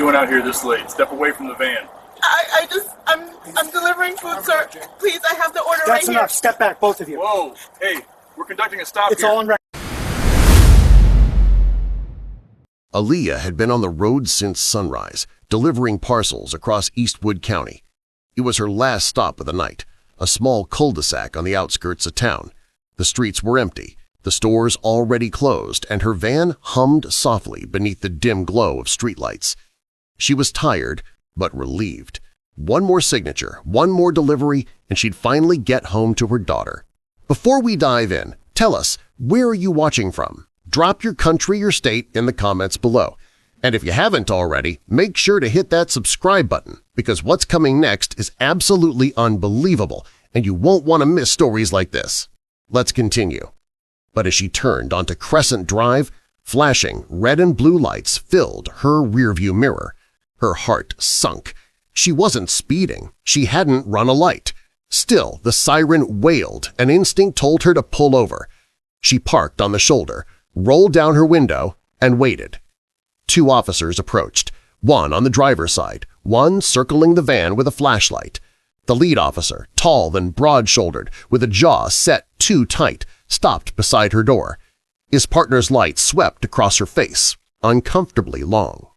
doing out here this late? Step away from the van. I'm delivering food, sir. Please, I have the order right here. That's enough. Step back, both of you. Whoa, hey, we're conducting a stop It's here. all on record. Aaliyah had been on the road since sunrise, delivering parcels across Eastwood County. It was her last stop of the night, a small cul-de-sac on the outskirts of town. The streets were empty, the stores already closed, and her van hummed softly beneath the dim glow of streetlights. She was tired, but relieved. One more signature, one more delivery, and she'd finally get home to her daughter. Before we dive in, tell us, where are you watching from? Drop your country or state in the comments below. And if you haven't already, make sure to hit that subscribe button because what's coming next is absolutely unbelievable and you won't want to miss stories like this. Let's continue. But as she turned onto Crescent Drive, flashing red and blue lights filled her rearview mirror. Her heart sunk. She wasn't speeding. She hadn't run a light. Still, the siren wailed, and instinct told her to pull over. She parked on the shoulder, rolled down her window, and waited. Two officers approached, one on the driver's side, one circling the van with a flashlight. The lead officer, tall and broad-shouldered, with a jaw set too tight, stopped beside her door. His partner's light swept across her face, uncomfortably long.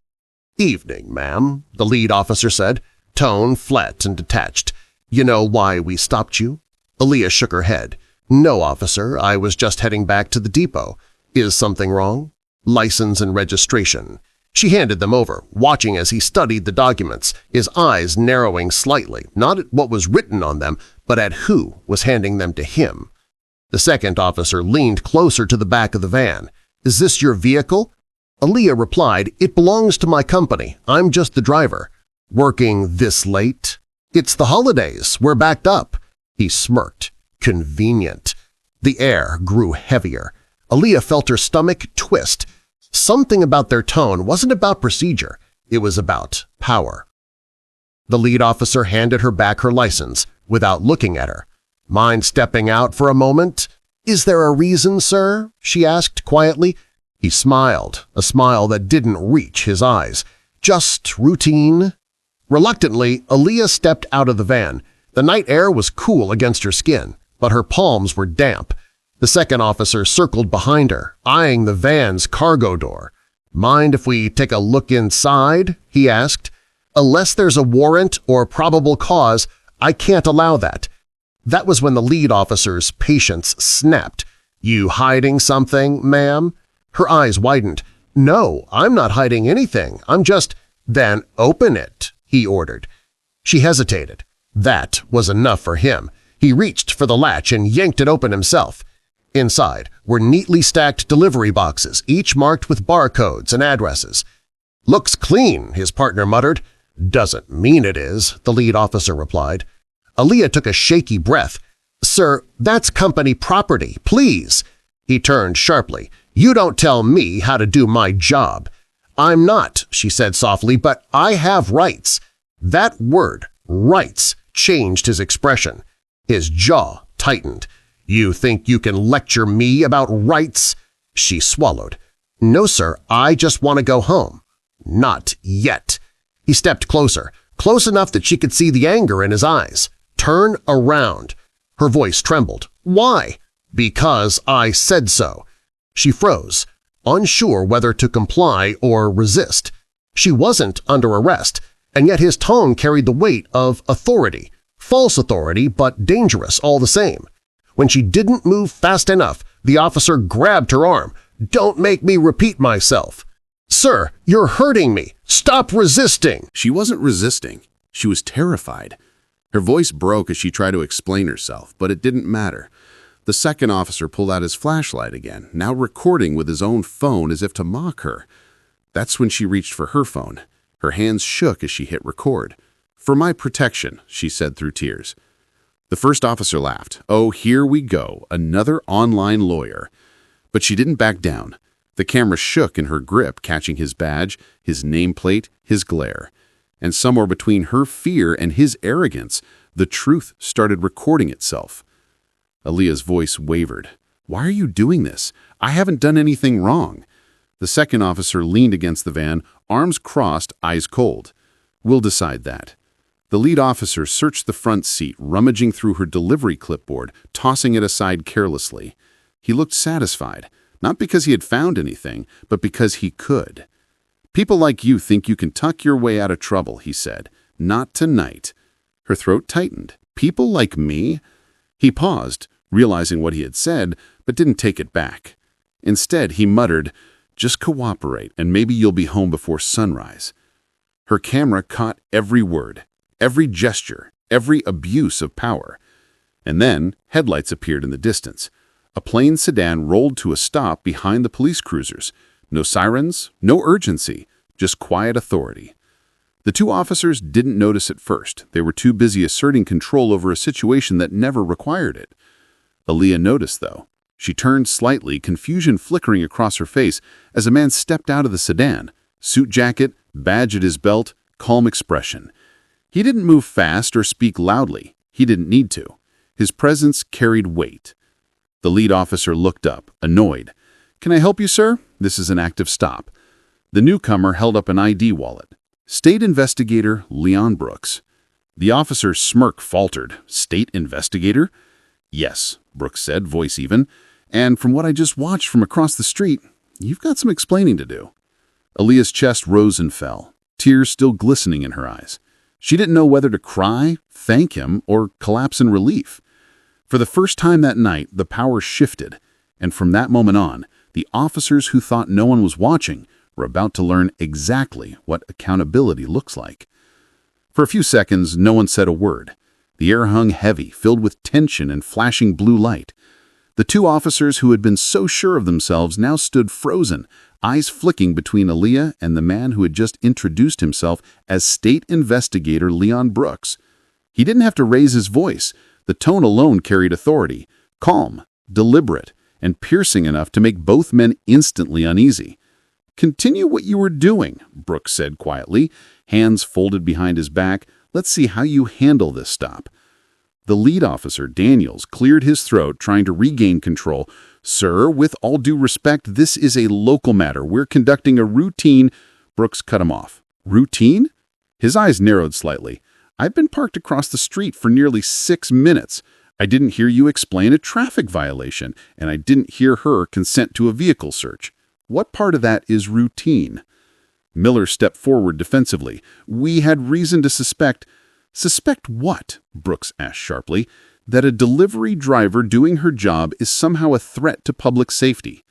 "Evening, ma'am," the lead officer said, tone flat and detached. "You know why we stopped you?" Aaliyah shook her head. "No, officer, I was just heading back to the depot. Is something wrong?" "License and registration." She handed them over, watching as he studied the documents, his eyes narrowing slightly, not at what was written on them, but at who was handing them to him. The second officer leaned closer to the back of the van. "Is this your vehicle?" Aaliyah replied, "It belongs to my company. I'm just the driver." "Working this late?" "It's the holidays. We're backed up." He smirked. "Convenient." The air grew heavier. Aaliyah felt her stomach twist. Something about their tone wasn't about procedure. It was about power. The lead officer handed her back her license without looking at her. "Mind stepping out for a moment?" "Is there a reason, sir?" she asked quietly. He smiled, a smile that didn't reach his eyes. "Just routine." Reluctantly, Aaliyah stepped out of the van. The night air was cool against her skin, but her palms were damp. The second officer circled behind her, eyeing the van's cargo door. "Mind if we take a look inside?" he asked. "Unless there's a warrant or probable cause, I can't allow that." That was when the lead officer's patience snapped. "You hiding something, ma'am?" Her eyes widened. "No, I'm not hiding anything. I'm just—" "Then open it," he ordered. She hesitated. That was enough for him. He reached for the latch and yanked it open himself. Inside were neatly stacked delivery boxes, each marked with barcodes and addresses. "Looks clean," his partner muttered. "Doesn't mean it is," the lead officer replied. Aaliyah took a shaky breath. "Sir, that's company property, please." He turned sharply. "You don't tell me how to do my job." "I'm not," she said softly, "but I have rights." That word, rights, changed his expression. His jaw tightened. "You think you can lecture me about rights?" She swallowed. "No, sir, I just want to go home." "Not yet." He stepped closer, close enough that she could see the anger in his eyes. "Turn around." Her voice trembled. "Why?" "Because I said so." She froze, unsure whether to comply or resist. She wasn't under arrest, and yet his tone carried the weight of authority, false authority but dangerous all the same. When she didn't move fast enough, the officer grabbed her arm. "Don't make me repeat myself." "Sir, you're hurting me. Stop resisting." She wasn't resisting. She was terrified. Her voice broke as she tried to explain herself, but it didn't matter. The second officer pulled out his flashlight again, now recording with his own phone as if to mock her. That's when she reached for her phone. Her hands shook as she hit record. "For my protection," she said through tears. The first officer laughed. "Oh, here we go, another online lawyer." But she didn't back down. The camera shook in her grip, catching his badge, his nameplate, his glare. And somewhere between her fear and his arrogance, the truth started recording itself. Aaliyah's voice wavered. "Why are you doing this? I haven't done anything wrong." The second officer leaned against the van, arms crossed, eyes cold. "We'll decide that." The lead officer searched the front seat, rummaging through her delivery clipboard, tossing it aside carelessly. He looked satisfied, not because he had found anything, but because he could. "People like you think you can tuck your way out of trouble," he said. "Not tonight." Her throat tightened. "People like me?" He paused, realizing what he had said, but didn't take it back. Instead, he muttered, "Just cooperate, and maybe you'll be home before sunrise." Her camera caught every word, every gesture, every abuse of power. And then, headlights appeared in the distance. A plain sedan rolled to a stop behind the police cruisers. No sirens, no urgency, just quiet authority. The two officers didn't notice at first. They were too busy asserting control over a situation that never required it. Aaliyah noticed, though. She turned slightly, confusion flickering across her face as a man stepped out of the sedan. Suit jacket, badge at his belt, calm expression. He didn't move fast or speak loudly. He didn't need to. His presence carried weight. The lead officer looked up, annoyed. "Can I help you, sir? This is an active stop." The newcomer held up an ID wallet. "State Investigator Leon Brooks." The officer's smirk faltered. "State Investigator?" "Yes," Brooks said, voice even. "And from what I just watched from across the street, you've got some explaining to do." Aaliyah's chest rose and fell, tears still glistening in her eyes. She didn't know whether to cry, thank him, or collapse in relief. For the first time that night, the power shifted, and from that moment on, the officers who thought no one was watching were about to learn exactly what accountability looks like. For a few seconds, no one said a word. The air hung heavy, filled with tension and flashing blue light. The two officers who had been so sure of themselves now stood frozen, eyes flicking between Aaliyah and the man who had just introduced himself as State Investigator Leon Brooks. He didn't have to raise his voice. The tone alone carried authority, calm, deliberate, and piercing enough to make both men instantly uneasy. "Continue what you were doing," Brooks said quietly, hands folded behind his back. "Let's see how you handle this stop." The lead officer, Daniels, cleared his throat, trying to regain control. "Sir, with all due respect, this is a local matter. We're conducting a routine—" Brooks cut him off. "Routine?" His eyes narrowed slightly. "I've been parked across the street for nearly 6 minutes. I didn't hear you explain a traffic violation, and I didn't hear her consent to a vehicle search. What part of that is routine?" Miller stepped forward defensively. "We had reason to suspect—" "Suspect what?" Brooks asked sharply. "That a delivery driver doing her job is somehow a threat to public safety."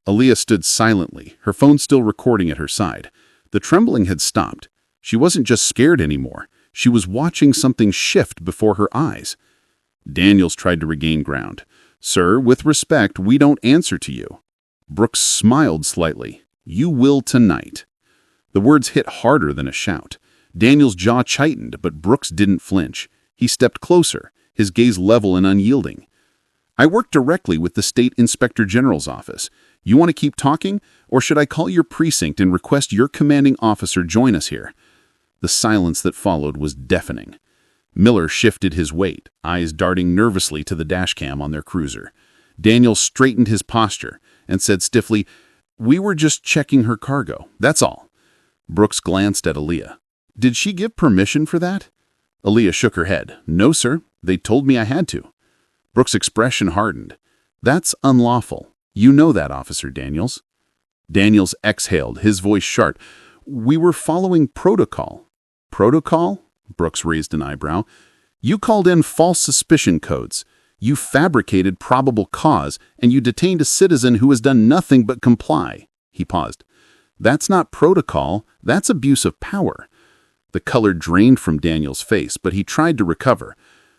Aaliyah stood silently, her phone still recording at her side. The trembling had stopped. She wasn't just scared anymore. She was watching something shift before her eyes. Daniels tried to regain ground. "Sir, with respect, we don't answer to you." Brooks smiled slightly. "You will tonight." The words hit harder than a shout. Daniels' jaw tightened, but Brooks didn't flinch. He stepped closer, his gaze level and unyielding. "I work directly with the State Inspector General's office. You want to keep talking, or should I call your precinct and request your commanding officer join us here?" The silence that followed was deafening. Miller shifted his weight, eyes darting nervously to the dashcam on their cruiser. Daniels straightened his posture and said stiffly, "We were just checking her cargo, that's all." Brooks glanced at Aaliyah. "Did she give permission for that?" Aaliyah shook her head. "No, sir. They told me I had to." Brooks' expression hardened. "That's unlawful. You know that, Officer Daniels." Daniels exhaled, his voice sharp. "We were following protocol." "Protocol?" Brooks raised an eyebrow. "You called in false suspicion codes. You fabricated probable cause, and you detained a citizen who has done nothing but comply." He paused. "That's not protocol. That's abuse of power." The color drained from Daniel's face, but he tried to recover.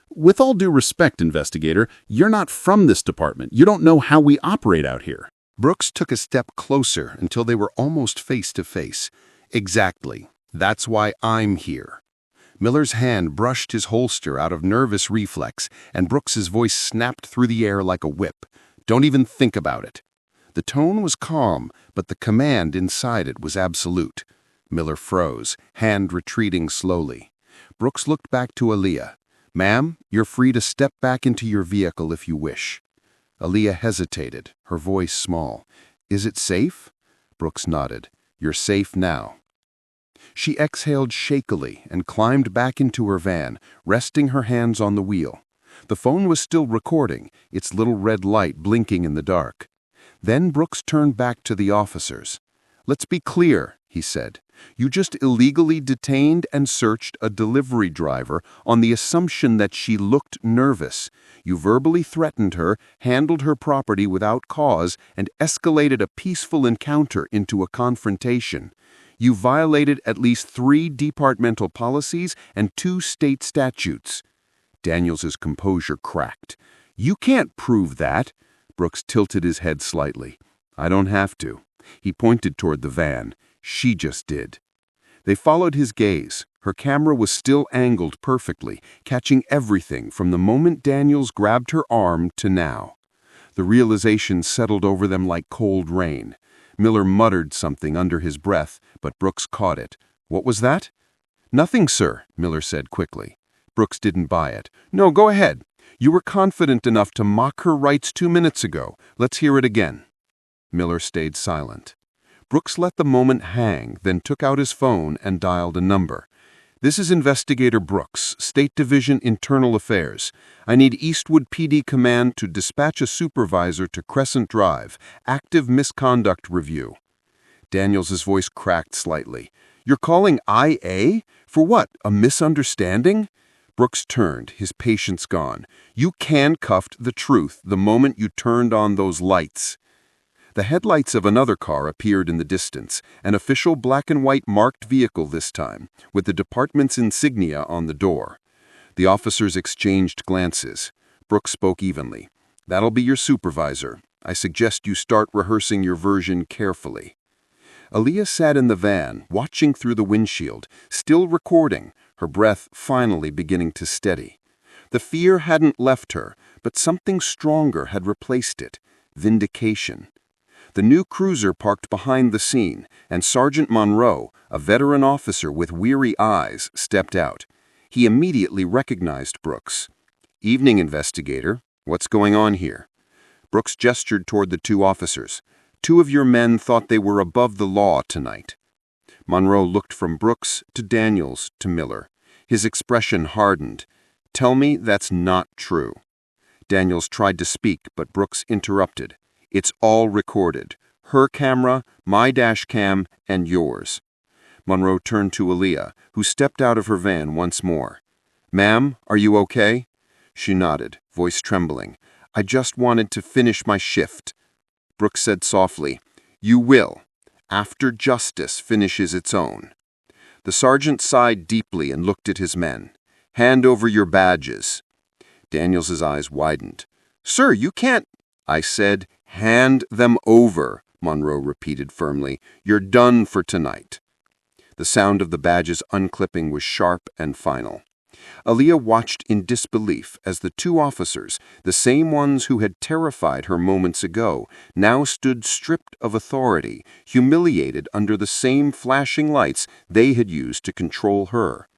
"With all due respect, investigator, you're not from this department. You don't know how we operate out here." Brooks took a step closer until they were almost face to face. "Exactly. That's why I'm here." Miller's hand brushed his holster out of nervous reflex, and Brooks's voice snapped through the air like a whip. "Don't even think about it." The tone was calm, but the command inside it was absolute. Miller froze, hand retreating slowly. Brooks looked back to Aaliyah. "Ma'am, you're free to step back into your vehicle if you wish." Aaliyah hesitated, her voice small. "Is it safe?" Brooks nodded. "You're safe now." She exhaled shakily and climbed back into her van, resting her hands on the wheel. The phone was still recording, its little red light blinking in the dark. Then Brooks turned back to the officers. "Let's be clear," he said. "You just illegally detained and searched a delivery driver on the assumption that she looked nervous. You verbally threatened her, handled her property without cause, and escalated a peaceful encounter into a confrontation. You violated at least 3 departmental policies and 2 state statutes." Daniels's composure cracked. "You can't prove that." Brooks tilted his head slightly. "I don't have to." He pointed toward the van. "She just did." They followed his gaze. Her camera was still angled perfectly, catching everything from the moment Daniels grabbed her arm to now. The realization settled over them like cold rain. Miller muttered something under his breath, but Brooks caught it. "What was that?" "Nothing, sir," Miller said quickly. Brooks didn't buy it. "No, go ahead. You were confident enough to mock her rights 2 minutes ago. Let's hear it again." Miller stayed silent. Brooks let the moment hang, then took out his phone and dialed a number. "This is Investigator Brooks, State Division Internal Affairs. I need Eastwood PD Command to dispatch a supervisor to Crescent Drive. Active misconduct review." Daniels's voice cracked slightly. "You're calling IA? For what, a misunderstanding?" Brooks turned, his patience gone. "You handcuffed the truth the moment you turned on those lights." The headlights of another car appeared in the distance, an official black-and-white marked vehicle this time, with the department's insignia on the door. The officers exchanged glances. Brooks spoke evenly. "That'll be your supervisor. I suggest you start rehearsing your version carefully." Aaliyah sat in the van, watching through the windshield, still recording, her breath finally beginning to steady. The fear hadn't left her, but something stronger had replaced it: vindication. The new cruiser parked behind the scene, and Sergeant Monroe, a veteran officer with weary eyes, stepped out. He immediately recognized Brooks. "Evening, investigator. What's going on here?" Brooks gestured toward the 2 officers. "2 of your men thought they were above the law tonight." Monroe looked from Brooks to Daniels to Miller. His expression hardened. "Tell me that's not true." Daniels tried to speak, but Brooks interrupted. "It's all recorded. Her camera, my dash cam, and yours." Monroe turned to Aaliyah, who stepped out of her van once more. "Ma'am, are you okay?" She nodded, voice trembling. "I just wanted to finish my shift." Brooks said softly, "You will, after justice finishes its own." The sergeant sighed deeply and looked at his men. "Hand over your badges." Daniels's eyes widened. "Sir, you can't—" "I said, hand them over," Monroe repeated firmly. "You're done for tonight." The sound of the badges unclipping was sharp and final. Aaliyah watched in disbelief as the 2 officers, the same ones who had terrified her moments ago, now stood stripped of authority, humiliated under the same flashing lights they had used to control her.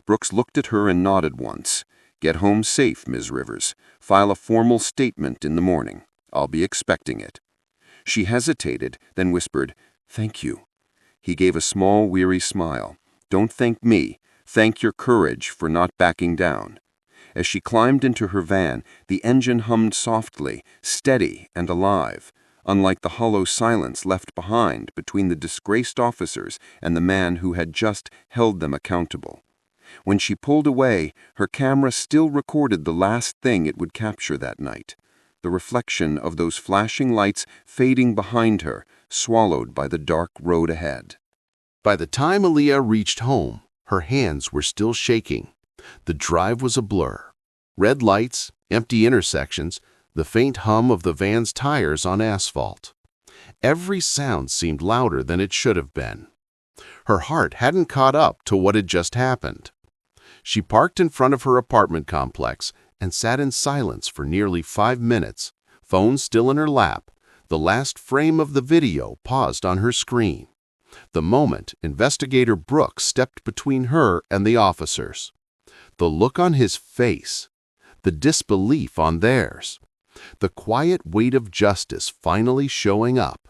Brooks looked at her and nodded once. "Get home safe, Ms. Rivers. File a formal statement in the morning. I'll be expecting it." She hesitated, then whispered, "Thank you." He gave a small, weary smile. "Don't thank me. Thank your courage for not backing down." As she climbed into her van, the engine hummed softly, steady and alive, unlike the hollow silence left behind between the disgraced officers and the man who had just held them accountable. When she pulled away, her camera still recorded the last thing it would capture that night: the reflection of those flashing lights fading behind her, swallowed by the dark road ahead. By the time Aaliyah reached home, her hands were still shaking. The drive was a blur. Red lights, empty intersections, the faint hum of the van's tires on asphalt. Every sound seemed louder than it should have been. Her heart hadn't caught up to what had just happened. She parked in front of her apartment complex and sat in silence for nearly 5 minutes, phone still in her lap, the last frame of the video paused on her screen. The moment Investigator Brooks stepped between her and the officers. The look on his face, the disbelief on theirs, the quiet weight of justice finally showing up.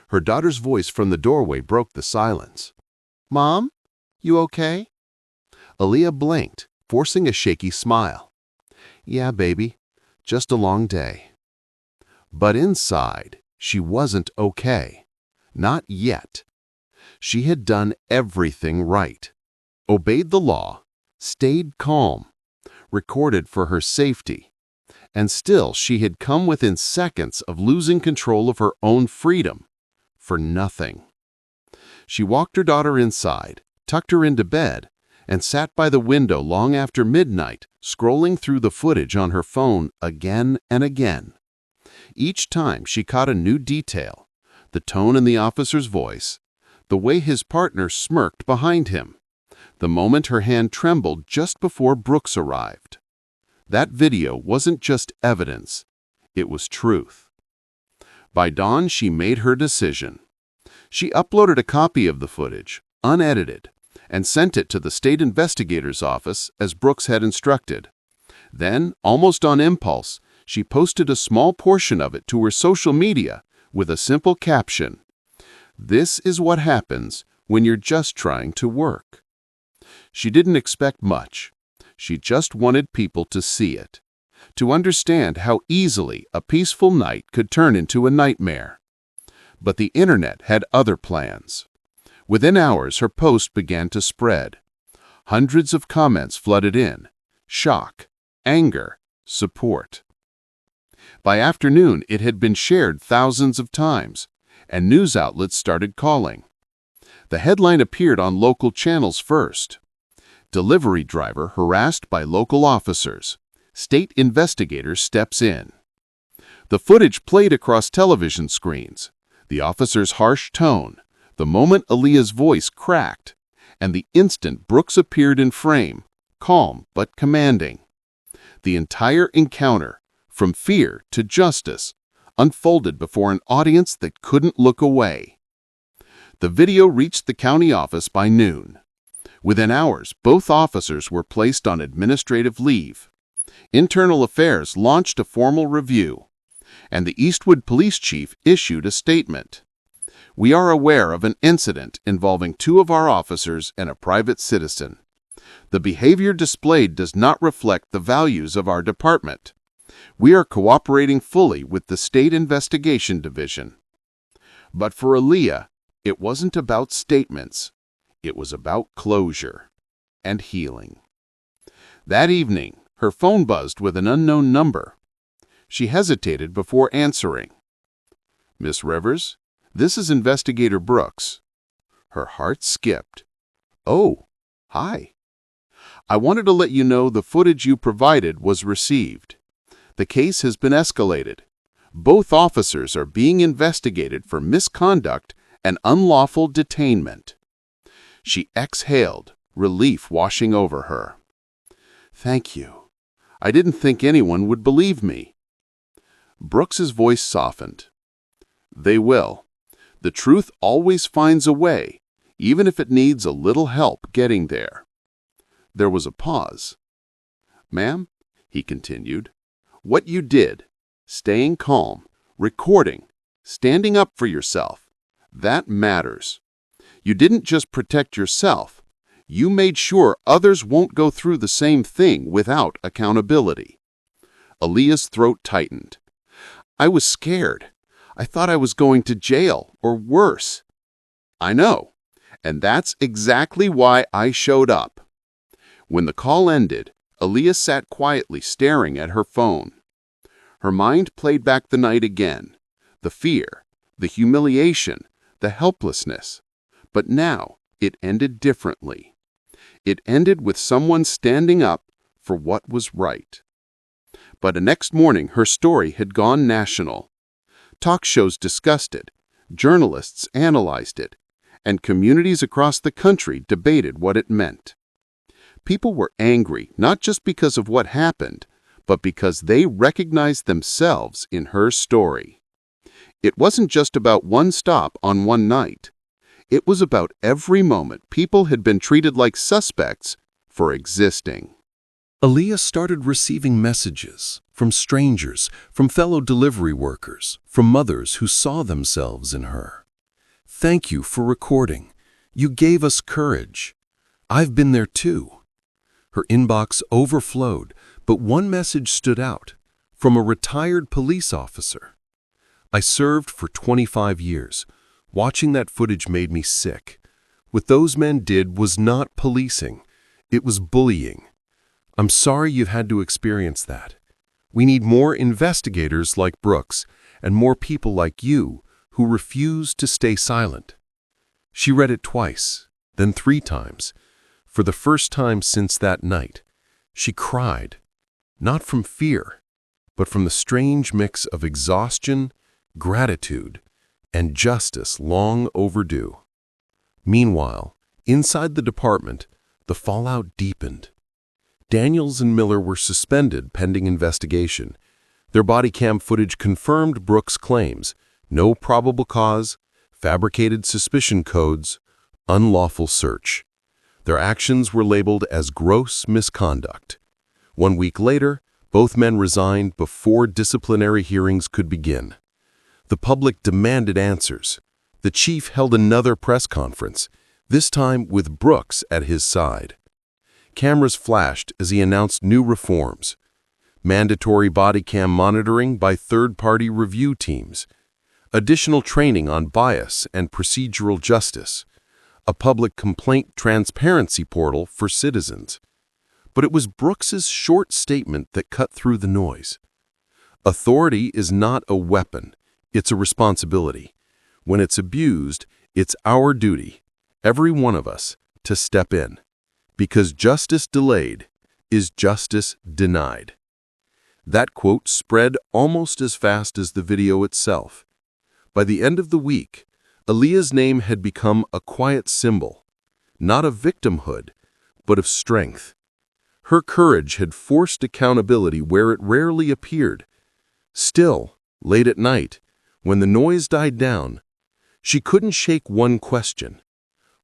Her daughter's voice from the doorway broke the silence. "Mom, you okay?" Aaliyah blinked, forcing a shaky smile. "Yeah, baby, just a long day." But inside, she wasn't okay. Not yet. She had done everything right. Obeyed the law, stayed calm, recorded for her safety, and still she had come within seconds of losing control of her own freedom. For nothing. She walked her daughter inside, tucked her into bed, and sat by the window long after midnight, scrolling through the footage on her phone again and again. Each time she caught a new detail, the tone in the officer's voice, the way his partner smirked behind him, the moment her hand trembled just before Brooks arrived. That video wasn't just evidence, it was truth. By dawn, she made her decision. She uploaded a copy of the footage, unedited, and sent it to the state investigator's office as Brooks had instructed. Then, almost on impulse, she posted a small portion of it to her social media with a simple caption, "This is what happens when you're just trying to work." She didn't expect much. She just wanted people to see it, to understand how easily a peaceful night could turn into a nightmare. But the internet had other plans. Within hours, her post began to spread. Hundreds of comments flooded in. Shock, anger, support. By afternoon, it had been shared thousands of times, and news outlets started calling. The headline appeared on local channels first. Delivery driver harassed by local officers. State investigator steps in. The footage played across television screens. The officer's harsh tone, the moment Aaliyah's voice cracked, and the instant Brooks appeared in frame, calm but commanding. The entire encounter, from fear to justice, unfolded before an audience that couldn't look away. The video reached the county office by noon. Within hours, both officers were placed on administrative leave. Internal Affairs launched a formal review, and the Eastwood police chief issued a statement. "We are aware of an incident involving 2 of our officers and a private citizen. The behavior displayed does not reflect the values of our department. We are cooperating fully with the State Investigation Division." But for Aaliyah, it wasn't about statements. It was about closure and healing. That evening, her phone buzzed with an unknown number. She hesitated before answering. "Miss Rivers, this is Investigator Brooks." Her heart skipped. "Oh, hi. I wanted to let you know the footage you provided was received. The case has been escalated. Both officers are being investigated for misconduct and unlawful detainment." She exhaled, relief washing over her. "Thank you. I didn't think anyone would believe me." Brooks's voice softened. "They will. The truth always finds a way, even if it needs a little help getting there." There was a pause. "Ma'am," he continued, "what you did, staying calm, recording, standing up for yourself, that matters. You didn't just protect yourself. You made sure others won't go through the same thing without accountability." Aaliyah's throat tightened. "I was scared. I thought I was going to jail or worse." "I know, and that's exactly why I showed up." When the call ended, Aaliyah sat quietly staring at her phone. Her mind played back the night again, the fear, the humiliation, the helplessness. But now it ended differently. It ended with someone standing up for what was right. But the next morning, her story had gone national. Talk shows discussed it, journalists analyzed it, and communities across the country debated what it meant. People were angry not just because of what happened, but because they recognized themselves in her story. It wasn't just about one stop on one night. It was about every moment people had been treated like suspects for existing. Aaliyah started receiving messages from strangers, from fellow delivery workers, from mothers who saw themselves in her. Thank you for recording. You gave us courage. I've been there too. Her inbox overflowed, but one message stood out, from a retired police officer. I served for 25 years. Watching that footage made me sick. What those men did was not policing. It was bullying. I'm sorry you've had to experience that. We need more investigators like Brooks and more people like you who refuse to stay silent. She read it twice, then 3 times. For the first time since that night, she cried, not from fear, but from the strange mix of exhaustion, gratitude, and justice long overdue. Meanwhile, inside the department, the fallout deepened. Daniels and Miller were suspended pending investigation. Their Bodycam footage confirmed Brooks' claims: no probable cause, fabricated suspicion codes, unlawful search. Their actions were labeled as gross misconduct. 1 week later, both men resigned before disciplinary hearings could begin. The public demanded answers. The chief held another press conference, this time with Brooks at his side. Cameras flashed as he announced new reforms: mandatory body cam monitoring by third-party review teams, additional training on bias and procedural justice, a public complaint transparency portal for citizens. But it was Brooks's short statement that cut through the noise. Authority is not a weapon, it's a responsibility. When it's abused, it's our duty, every one of us, to step in. Because justice delayed is justice denied. That quote spread almost as fast as the video itself. By the end of the week, Aaliyah's name had become a quiet symbol, not of victimhood, but of strength. Her courage had forced accountability where it rarely appeared. Still, late at night, when the noise died down, she couldn't shake one question.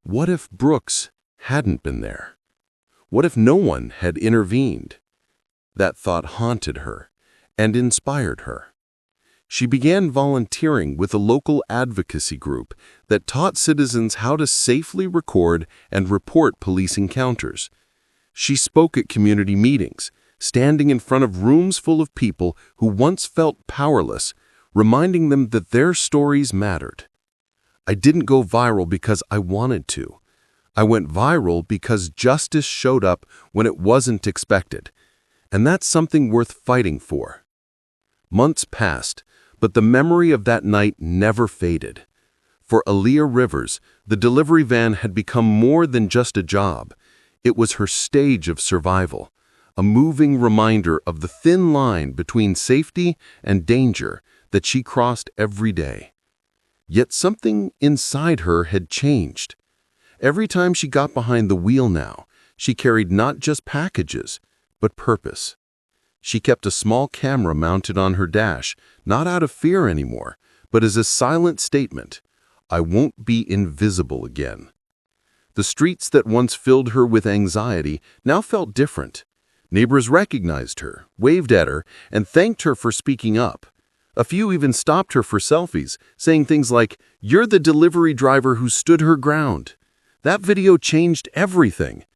What if Brooks hadn't been there? What if no one had intervened? That thought haunted her and inspired her. She began volunteering with a local advocacy group that taught citizens how to safely record and report police encounters. She spoke at community meetings, standing in front of rooms full of people who once felt powerless, reminding them that their stories mattered. I didn't go viral because I wanted to. I went viral because justice showed up when it wasn't expected, and that's something worth fighting for. Months passed, but the memory of that night never faded. For Aaliyah Rivers, the delivery van had become more than just a job. It was her stage of survival, a moving reminder of the thin line between safety and danger that she crossed every day. Yet something inside her had changed. Every time she got behind the wheel now, she carried not just packages, but purpose. She kept a small camera mounted on her dash, not out of fear anymore, but as a silent statement: I won't be invisible again. The streets that once filled her with anxiety now felt different. Neighbors recognized her, waved at her, and thanked her for speaking up. A few even stopped her for selfies, saying things like, "You're the delivery driver who stood her ground." That video changed everything.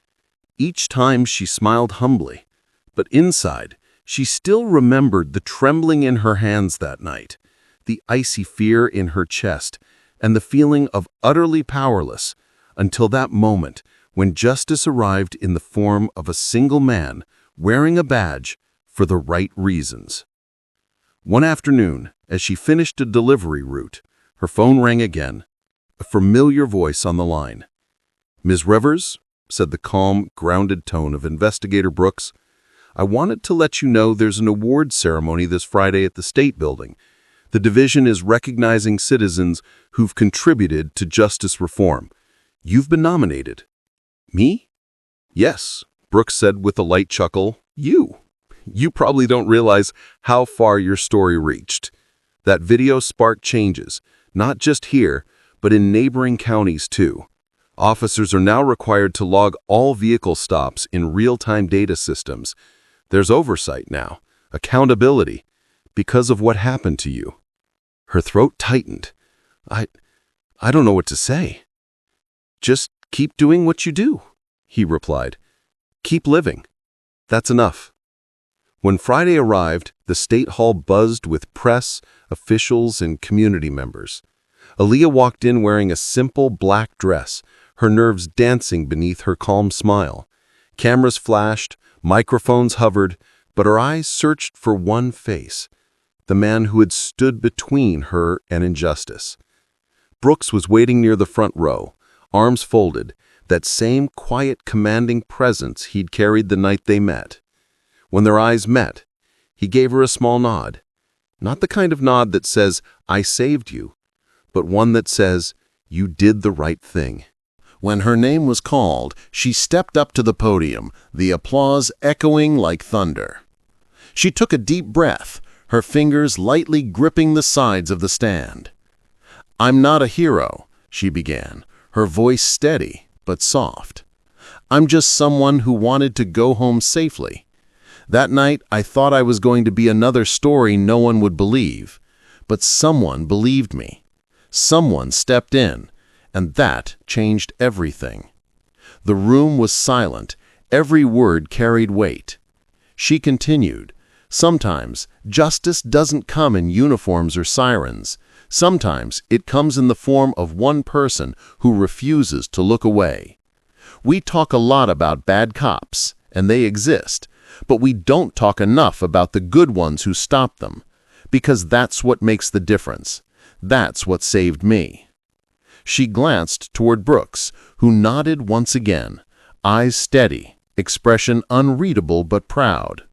Each time she smiled humbly, but inside, she still remembered the trembling in her hands that night, the icy fear in her chest, and the feeling of utterly powerless, until that moment when justice arrived in the form of a single man wearing a badge for the right reasons. One afternoon, as she finished a delivery route, her phone rang again, a familiar voice on the line. "Ms. Rivers," said the calm, grounded tone of Investigator Brooks, "I wanted to let you know there's an awards ceremony this Friday at the State Building. The division is recognizing citizens who've contributed to justice reform. You've been nominated." "Me?" "Yes," Brooks said with a light chuckle. "You. You probably don't realize how far your story reached. That video sparked changes, not just here, but in neighboring counties too. Officers are now required to log all vehicle stops in real-time data systems. There's oversight now, accountability, because of what happened to you." Her throat tightened. I don't know what to say. Just keep doing what you do, he replied. Keep living. That's enough. When Friday arrived, the State Hall buzzed with press, officials, and community members. Aaliyah walked in wearing a simple black dress, her nerves dancing beneath her calm smile. Cameras flashed, microphones hovered, but her eyes searched for one face, the man who had stood between her and injustice. Brooks was waiting near the front row, arms folded, that same quiet, commanding presence he'd carried the night they met. When their eyes met, he gave her a small nod. Not the kind of nod that says, "I saved you," but one that says, "You did the right thing." When her name was called, she stepped up to the podium, the applause echoing like thunder. She took a deep breath, her fingers lightly gripping the sides of the stand. "I'm not a hero," she began, her voice steady but soft. "I'm just someone who wanted to go home safely. That night, I thought I was going to be another story no one would believe, but someone believed me. Someone stepped in, and that changed everything." The room was silent. Every word carried weight. She continued, "Sometimes justice doesn't come in uniforms or sirens. Sometimes it comes in the form of one person who refuses to look away. We talk a lot about bad cops, and they exist, but we don't talk enough about the good ones who stop them, because that's what makes the difference. That's what saved me." She glanced toward Brooks, who nodded once again, eyes steady, expression unreadable but proud.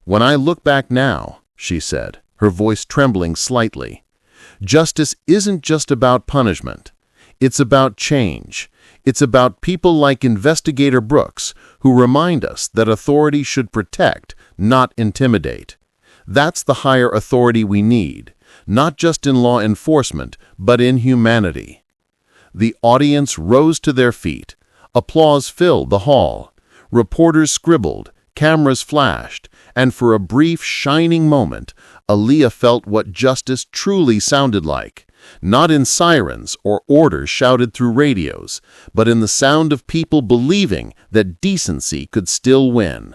"When I look back now," she said, her voice trembling slightly, "justice isn't just about punishment. It's about change. It's about people like Investigator Brooks, who remind us that authority should protect, not intimidate. That's the higher authority we need, not just in law enforcement, but in humanity." The audience rose to their feet. Applause filled the hall. Reporters scribbled, cameras flashed, and for a brief, shining moment, Aaliyah felt what justice truly sounded like. Not in sirens or orders shouted through radios, but in the sound of people believing that decency could still win.